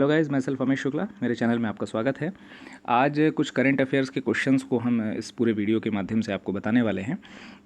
Hello guys, मैं self Amit Shukla, मेरे channel में आपका स्वागत है। आज कुछ करंट अफेयर्स के क्वेश्चंस को हम इस पूरे वीडियो के माध्यम से आपको बताने वाले हैं।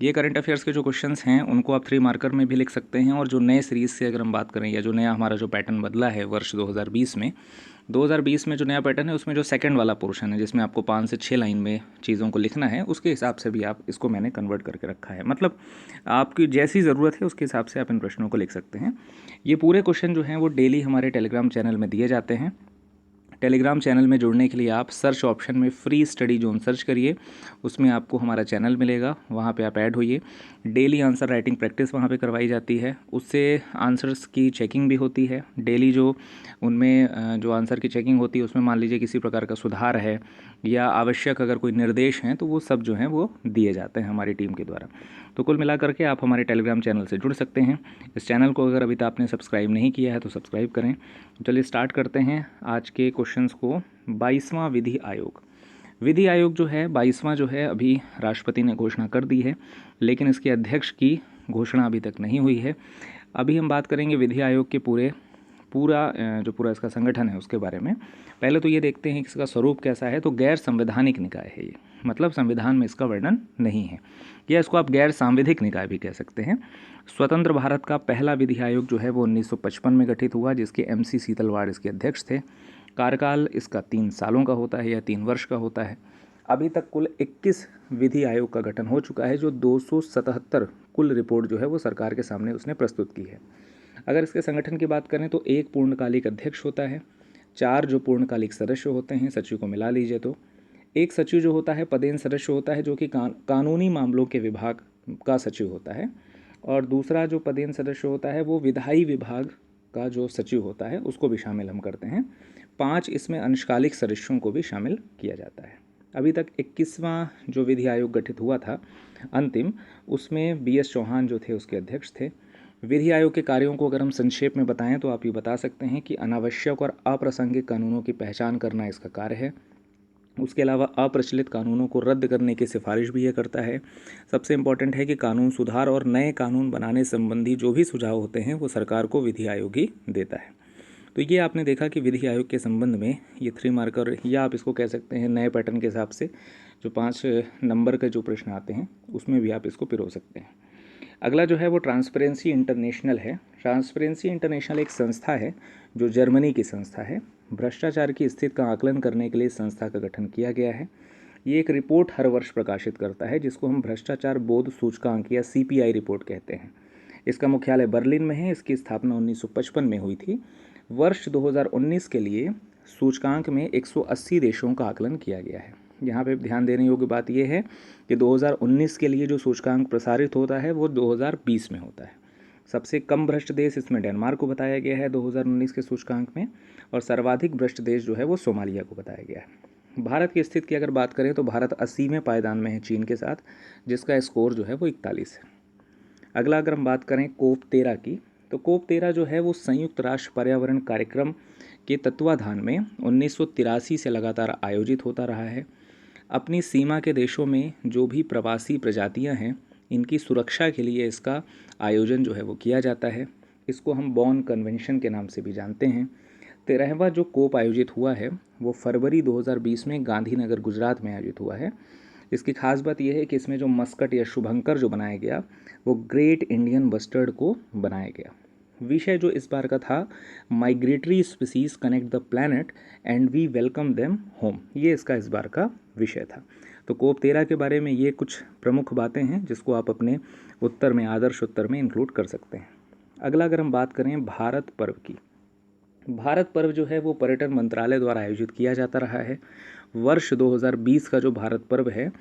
ये करंट अफेयर्स के जो क्वेश्चंस हैं उनको आप 3 मार्कर में भी लिख सकते हैं, और जो नए सीरीज़ से अगर हम बात करें या जो नया हमारा जो पैटर्न बदला है वर्ष 2020 में जो नया पैटर्न है उसमें जो सेकंड वाला पोर्शन है जिसमें आपको 5 से 6 लाइन में चीज़ों को लिखना है, उसके हिसाब से भी आप इसको मैंने कन्वर्ट करके रखा है। मतलब आपकी जैसी ज़रूरत है उसके हिसाब से आप इन प्रश्नों को लिख सकते हैं। ये पूरे क्वेश्चन जो हैं वो डेली हमारे टेलीग्राम चैनल में दिए जाते हैं। टेलीग्राम चैनल में जुड़ने के लिए आप सर्च ऑप्शन में फ्री स्टडी जोन सर्च करिए, उसमें आपको हमारा चैनल मिलेगा, वहाँ पे आप ऐड होइए। डेली आंसर राइटिंग प्रैक्टिस वहाँ पे करवाई जाती है, उससे आंसर्स की चेकिंग भी होती है। डेली जो उनमें जो आंसर की चेकिंग होती है उसमें मान लीजिए किसी प्रकार का सुधार है या आवश्यक अगर कोई निर्देश हैं तो वो सब जो हैं वो दिए जाते हैं हमारी टीम के द्वारा। तो कुल मिलाकर के आप हमारे टेलीग्राम चैनल से जुड़ सकते हैं। इस चैनल को अगर अभी तक आपने सब्सक्राइब नहीं किया है तो सब्सक्राइब करें। चलिए स्टार्ट करते हैं आज के क्वेश्चंस को। 22वां विधि आयोग जो है 22वां जो है अभी राष्ट्रपति ने घोषणा कर दी है, लेकिन इसके अध्यक्ष की घोषणा अभी तक नहीं हुई है। अभी हम बात करेंगे विधि आयोग के पूरा इसका संगठन है उसके बारे में। पहले तो ये देखते हैं कि इसका स्वरूप कैसा है। तो गैर संवैधानिक निकाय है ये, मतलब संविधान में इसका वर्णन नहीं है, या इसको आप गैर सांविधिक निकाय भी कह सकते हैं। स्वतंत्र भारत का पहला विधि आयोग जो है वो 1955 में गठित हुआ, जिसके MC सीतलवाड़ इसके अध्यक्ष थे। कार्यकाल इसका 3 सालों का होता है या 3 वर्ष का होता है। अभी तक कुल 21 विधि आयोग का गठन हो चुका है, जो 277 कुल रिपोर्ट जो है वो सरकार के सामने उसने प्रस्तुत की है। अगर इसके संगठन की बात करें तो 1 पूर्णकालिक अध्यक्ष होता है, 4 जो पूर्णकालिक सदस्य होते हैं, सचिव को मिला लीजिए तो। एक सचिव जो होता है पदेन सदस्य होता है, जो कि कानूनी मामलों के विभाग का सचिव होता है, और दूसरा जो पदेन सदस्य होता है वो विधायी विभाग का जो सचिव होता है उसको भी शामिल हम करते हैं। 5 इसमें अंशकालिक सदस्यों को भी शामिल किया जाता है। अभी तक 21वां जो विधि आयोग गठित हुआ था अंतिम, उसमें BS चौहान जो थे उसके अध्यक्ष थे। विधि आयोग के कार्यों को अगर हम संक्षेप में बताएं तो आप ये बता सकते हैं कि अनावश्यक और अप्रासंगिक कानूनों की पहचान करना इसका कार्य है। उसके अलावा अप्रचलित कानूनों को रद्द करने की सिफारिश भी ये करता है। सबसे इम्पॉर्टेंट है कि कानून सुधार और नए कानून बनाने संबंधी जो भी सुझाव होते हैं वो सरकार को विधि आयोग ही देता है। तो ये आपने देखा कि विधि आयोग के संबंध में ये 3 मार्कर, या आप इसको कह सकते हैं नए पैटर्न के हिसाब से जो 5 नंबर के जो प्रश्न आते हैं उसमें भी आप इसको पिरो सकते हैं। अगला जो है वो ट्रांसपेरेंसी इंटरनेशनल है। ट्रांसपेरेंसी इंटरनेशनल एक संस्था है जो जर्मनी की संस्था है। भ्रष्टाचार की स्थिति का आकलन करने के लिए संस्था का गठन किया गया है। ये एक रिपोर्ट हर वर्ष प्रकाशित करता है जिसको हम भ्रष्टाचार बोध सूचकांक या CPI रिपोर्ट कहते हैं। इसका मुख्यालय बर्लिन में है। इसकी स्थापना 1955 में हुई थी। वर्ष 2019 के लिए सूचकांक में 180 देशों का आकलन किया गया है। यहाँ पे ध्यान देने योग्य बात यह है कि 2019 के लिए जो सूचकांक प्रसारित होता है वो 2020 में होता है। सबसे कम भ्रष्ट देश इसमें डेनमार्क को बताया गया है 2019 के सूचकांक में, और सर्वाधिक भ्रष्ट देश जो है वो सोमालिया को बताया गया है। भारत की स्थिति की अगर बात करें तो भारत 80वें पायदान में है चीन के साथ, जिसका स्कोर जो है वो 41 है। अगला अगर हम बात करें COP 13 की, तो COP 13 जो है वो संयुक्त राष्ट्र पर्यावरण कार्यक्रम के तत्वाधान में 1983 से लगातार आयोजित होता रहा है। अपनी सीमा के देशों में जो भी प्रवासी प्रजातियां हैं इनकी सुरक्षा के लिए इसका आयोजन जो है वो किया जाता है। इसको हम बॉन कन्वेंशन के नाम से भी जानते हैं। 13वां जो COP आयोजित हुआ है वो फरवरी 2020 में गांधीनगर गुजरात में आयोजित हुआ है। इसकी खास बात यह है कि इसमें जो मस्कट या शुभंकर जो बनाया गया वो ग्रेट इंडियन बस्टर्ड को बनाया गया। विषय जो इस बार का था, migratory species connect the planet and we welcome them home, ये इसका इस बार का विषय था। तो COP 13 के बारे में ये कुछ प्रमुख बातें हैं जिसको आप अपने उत्तर में, आदर्श उत्तर में इंक्लूड कर सकते हैं। अगला अगर हम बात करें भारत पर्व की, भारत पर्व जो है वो पर्यटन मंत्रालय द्वारा आयोजित किया जाता रहा है। वर्ष 2020 का जो भारत पर्व है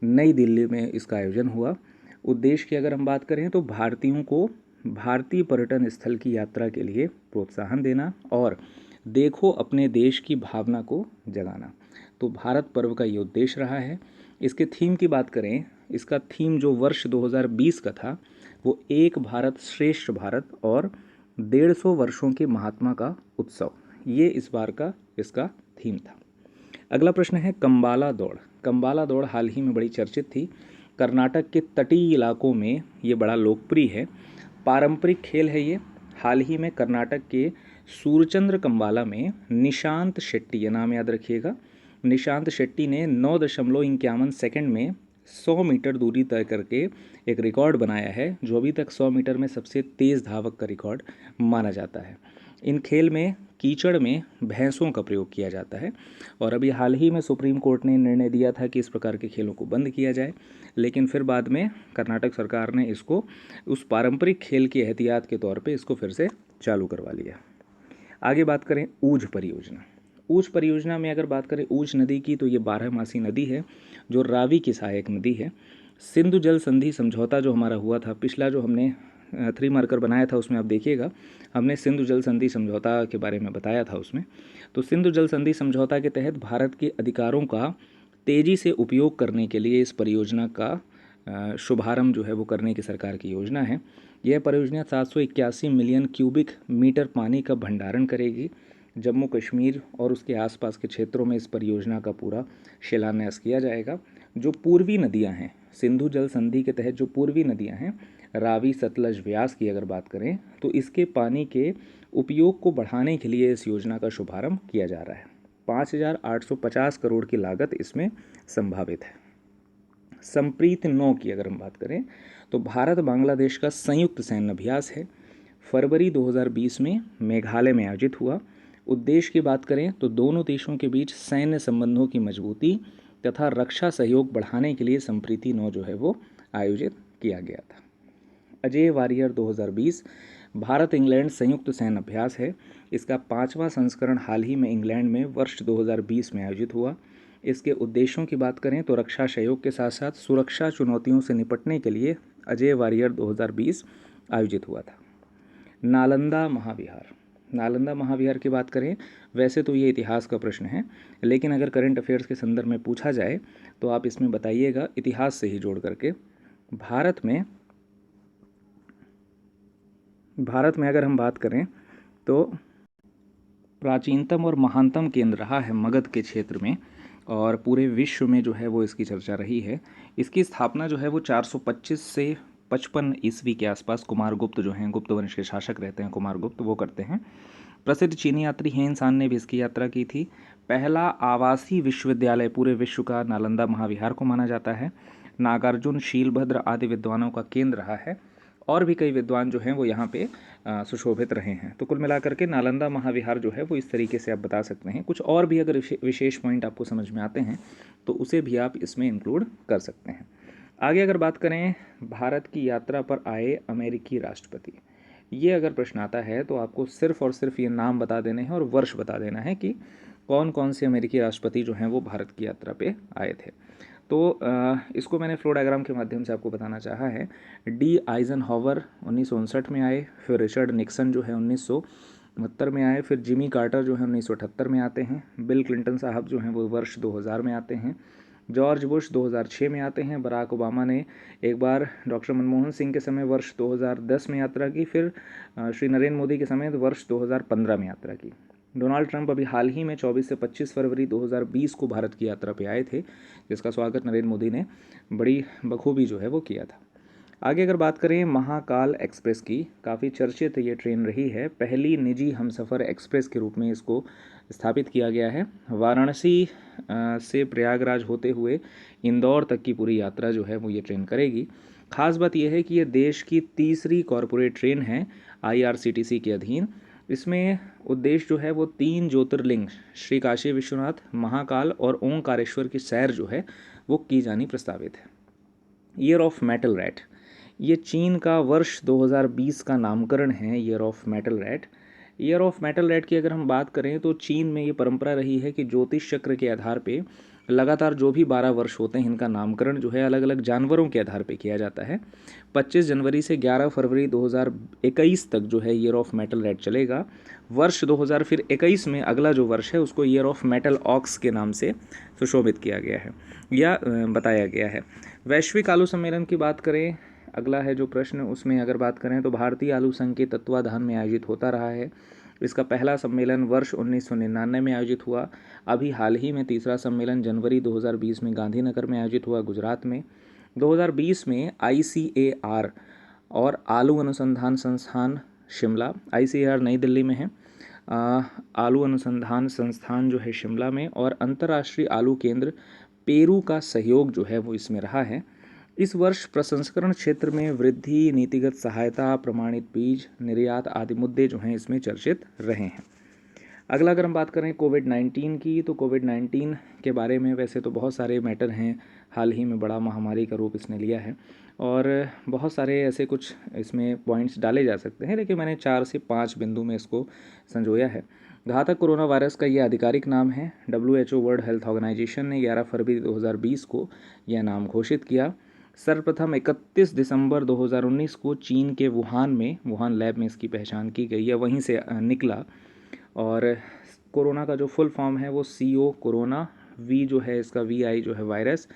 नई दिल्ली में इसका आयोजन हुआ। उद्देश्य की अगर हम बात करें तो भारतीयों को भारतीय पर्यटन स्थल की यात्रा के लिए प्रोत्साहन देना और देखो अपने देश की भावना को जगाना। तो भारत पर्व का ये उद्देश्य रहा है। इसके थीम की बात करें, इसका थीम जो वर्ष 2020 का था वो एक भारत श्रेष्ठ भारत और 150 वर्षों के महात्मा का उत्सव, ये इस बार का इसका थीम था। अगला प्रश्न है कंबाला दौड़। कंबाला दौड़ हाल ही में बड़ी चर्चित थी। कर्नाटक के तटीय इलाकों में ये बड़ा लोकप्रिय है। पारंपरिक खेल है ये। हाल ही में कर्नाटक के सूरचंद्र कंबाला में निशांत शेट्टी, ये नाम याद रखिएगा, निशांत शेट्टी ने 9.51 सेकंड में 100 मीटर दूरी तय करके एक रिकॉर्ड बनाया है, जो अभी तक 100 मीटर में सबसे तेज़ धावक का रिकॉर्ड माना जाता है। इन खेल में कीचड़ में भैंसों का प्रयोग किया जाता है और अभी हाल ही में सुप्रीम कोर्ट ने निर्णय दिया था कि इस प्रकार के खेलों को बंद किया जाए, लेकिन फिर बाद में कर्नाटक सरकार ने इसको उस पारंपरिक खेल की एहतियात के तौर पे इसको फिर से चालू करवा लिया। आगे बात करें ऊझ परियोजना। ऊझ परियोजना में अगर बात करें ऊझ नदी की, तो ये 12मासी नदी है जो रावी की सहायक नदी है। सिंधु जल संधि समझौता जो हमारा हुआ था, पिछला जो हमने 3 मार्कर बनाया था उसमें आप देखिएगा हमने सिंधु जल संधि समझौता के बारे में बताया था उसमें। तो सिंधु जल संधि समझौता के तहत भारत के अधिकारों का तेज़ी से उपयोग करने के लिए इस परियोजना का शुभारंभ जो है वो करने की सरकार की योजना है। यह परियोजना 781 मिलियन क्यूबिक मीटर पानी का भंडारण करेगी। जम्मू कश्मीर और उसके आसपास के क्षेत्रों में इस परियोजना का पूरा शिलान्यास किया जाएगा। जो पूर्वी नदियां हैं, सिंधु जल संधि के तहत जो पूर्वी नदियां हैं, रावी, सतलज, व्यास की अगर बात करें तो इसके पानी के उपयोग को बढ़ाने के लिए इस योजना का शुभारंभ किया जा रहा है। 5,850 करोड़ की लागत इसमें संभावित है। संप्रीत 9 की अगर हम बात करें तो भारत बांग्लादेश का संयुक्त सैन्य अभ्यास है। फरवरी 2020 में मेघालय में आयोजित हुआ। उद्देश्य की बात करें तो दोनों देशों के बीच सैन्य संबंधों की मजबूती तथा रक्षा सहयोग बढ़ाने के लिए संप्रीति 9 जो है वो आयोजित किया गया था। अजय वारियर 2020 भारत इंग्लैंड संयुक्त सैन्य अभ्यास है। इसका 5वां संस्करण हाल ही में इंग्लैंड में वर्ष 2020 में आयोजित हुआ। इसके उद्देश्यों की बात करें तो रक्षा सहयोग के साथ साथ सुरक्षा चुनौतियों से निपटने के लिए अजय वारियर 2020 आयोजित हुआ था। नालंदा महाविहार। नालंदा महाविहार की बात करें, वैसे तो ये इतिहास का प्रश्न है, लेकिन अगर करंट अफेयर्स के संदर्भ में पूछा जाए तो आप इसमें बताइएगा इतिहास से ही जोड़ करके। भारत में अगर हम बात करें तो प्राचीनतम और महानतम केंद्र रहा है मगध के क्षेत्र में, और पूरे विश्व में जो है वो इसकी चर्चा रही है। इसकी स्थापना जो है वो 425 से 55 ईस्वी के आसपास कुमारगुप्त जो हैं, गुप्त वंश के शासक रहते हैं कुमारगुप्त, वो करते हैं। प्रसिद्ध चीनी यात्री हेनसान ने भी इसकी यात्रा की थी। पहला आवासीय विश्वविद्यालय पूरे विश्व का नालंदा महाविहार को माना जाता है। नागार्जुन, शीलभद्र आदि विद्वानों का केंद्र रहा है और भी कई विद्वान जो हैं वो यहाँ पे सुशोभित रहे हैं। तो कुल मिलाकर के नालंदा महाविहार जो है वो इस तरीके से आप बता सकते हैं। कुछ और भी अगर विशेष पॉइंट आपको समझ में आते हैं तो उसे भी आप इसमें इंक्लूड कर सकते हैं। आगे अगर बात करें भारत की यात्रा पर आए अमेरिकी राष्ट्रपति, ये अगर प्रश्न आता है तो आपको सिर्फ और सिर्फ ये नाम बता देने हैं और वर्ष बता देना है कि कौन कौन से अमेरिकी राष्ट्रपति जो हैं वो भारत की यात्रा पे आए थे। तो इसको मैंने फ्लो डायग्राम के माध्यम से आपको बताना चाहा है। डी आइजनहावर 1959 में आए, फिर रिचर्ड निक्सन जो है 1969 में आए, फिर जिमी कार्टर जो है 1978 में आते हैं, बिल क्लिंटन साहब जो हैं वो वर्ष 2000 में आते हैं, जॉर्ज बुश 2006 में आते हैं, बराक ओबामा ने एक बार डॉक्टर मनमोहन सिंह के समय वर्ष 2010 में यात्रा की, फिर श्री नरेंद्र मोदी के समय वर्ष 2015 में यात्रा की। डोनाल्ड ट्रंप अभी हाल ही में 24 से 25 फरवरी 2020 को भारत की यात्रा पे आए थे, जिसका स्वागत नरेंद्र मोदी ने बड़ी बखूबी जो है वो किया था। आगे अगर बात करें महाकाल एक्सप्रेस की, काफ़ी चर्चित ये ट्रेन रही है। पहली निजी हमसफ़र एक्सप्रेस के रूप में इसको स्थापित किया गया है। वाराणसी से प्रयागराज होते हुए इंदौर तक की पूरी यात्रा जो है वो ये ट्रेन करेगी। खास बात यह है कि ये देश की तीसरी कॉरपोरेट ट्रेन है IRCTC के अधीन। इसमें उद्देश्य जो है वो 3 ज्योतिर्लिंग श्री काशी विश्वनाथ, महाकाल और ओंकारेश्वर की सैर जो है वो की जानी प्रस्तावित है। ईयर ऑफ मेटल रैट, ये चीन का वर्ष 2020 का नामकरण है year of metal rat. Year of metal rat की अगर हम बात करें तो चीन में ये परंपरा रही है कि ज्योतिष चक्र के आधार पे लगातार जो भी 12 वर्ष होते हैं इनका नामकरण जो है अलग अलग जानवरों के आधार पे किया जाता है। 25 जनवरी से 11 फरवरी 2021 तक जो है ईयर ऑफ मेटल रैट चलेगा। वर्ष 2021 में अगला जो वर्ष है उसको ईयर ऑफ मेटल ऑक्स के नाम से सुशोभित किया गया है या बताया गया है। वैश्विक आलू सम्मेलन की बात करें, अगला है जो प्रश्न, उसमें अगर बात करें तो भारतीय आलू संघ के तत्वाधान में आयोजित होता रहा है। इसका पहला सम्मेलन वर्ष 1999 में आयोजित हुआ। अभी हाल ही में तीसरा सम्मेलन जनवरी 2020 में गांधीनगर में आयोजित हुआ, गुजरात में। 2020 में ICAR और आलू अनुसंधान संस्थान शिमला, ICAR नई दिल्ली में है। आलू अनुसंधान संस्थान जो है शिमला में और अंतर्राष्ट्रीय आलू केंद्र पेरू का सहयोग जो है वो इसमें रहा है। इस वर्ष प्रसंस्करण क्षेत्र में वृद्धि, नीतिगत सहायता, प्रमाणित बीज, निर्यात आदि मुद्दे जो हैं इसमें चर्चित रहे हैं। अगला अगर हम बात करें कोविड-19 की, तो कोविड-19 के बारे में वैसे तो बहुत सारे मैटर हैं, हाल ही में बड़ा महामारी का रूप इसने लिया है और बहुत सारे ऐसे कुछ इसमें पॉइंट्स डाले जा सकते हैं, लेकिन मैंने 4 से 5 बिंदु में इसको संजोया है। घातक कोरोना वायरस का ये आधिकारिक नाम है। WHO वर्ल्ड हेल्थ ऑर्गेनाइजेशन ने 11 फरवरी 2020 को यह नाम घोषित किया। सर्वप्रथम 31 दिसंबर 2019 को चीन के वुहान लैब में इसकी पहचान की गई है, वहीं से निकला। और कोरोना का जो फुल फॉर्म है वो CO कोरोना, V जो है इसका VI जो है वायरस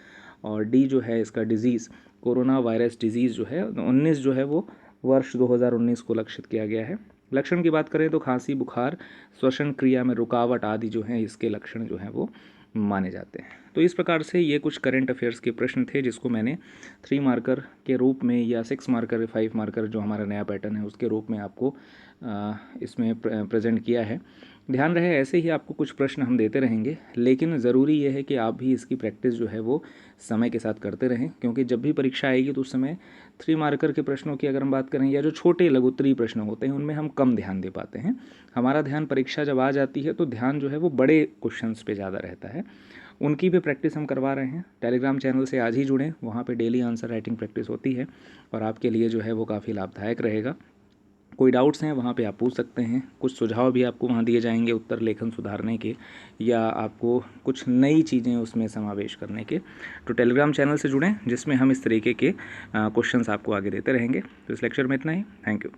और D जो है इसका डिजीज़, कोरोना वायरस डिजीज़ जो है 19 जो है वो वर्ष 2019 को लक्षित किया गया है। लक्षण की बात करें तो खांसी, बुखार, श्वसन क्रिया में रुकावट आदि जो हैं इसके लक्षण जो हैं वो माने जाते हैं। तो इस प्रकार से ये कुछ करंट अफेयर्स के प्रश्न थे जिसको मैंने 3 मार्कर के रूप में या 6 मार्कर 5 मार्कर जो हमारा नया पैटर्न है उसके रूप में आपको इसमें प्रेजेंट किया है। ध्यान रहे ऐसे ही आपको कुछ प्रश्न हम देते रहेंगे, लेकिन ज़रूरी यह है कि आप भी इसकी प्रैक्टिस जो है वो समय के साथ करते रहें, क्योंकि जब भी परीक्षा आएगी तो उस समय 3 मार्कर के प्रश्नों की अगर हम बात करें या जो छोटे लघुत्तरीय प्रश्न होते हैं उनमें हम कम ध्यान दे पाते हैं। हमारा ध्यान परीक्षा जब आ जाती है तो ध्यान जो है वो बड़े क्वेश्चंस पे ज़्यादा रहता है। उनकी भी प्रैक्टिस हम करवा रहे हैं। टेलीग्राम चैनल से आज ही जुड़ें, वहाँ पे डेली आंसर राइटिंग प्रैक्टिस होती है और आपके लिए जो है वो काफ़ी लाभदायक रहेगा। कोई डाउट्स हैं वहाँ पे आप पूछ सकते हैं, कुछ सुझाव भी आपको वहाँ दिए जाएंगे उत्तर लेखन सुधारने के या आपको कुछ नई चीज़ें उसमें समावेश करने के। तो टेलीग्राम चैनल से जुड़ें जिसमें हम इस तरीके के क्वेश्चंस आपको आगे देते रहेंगे। तो इस लेक्चर में इतना ही। Thank you.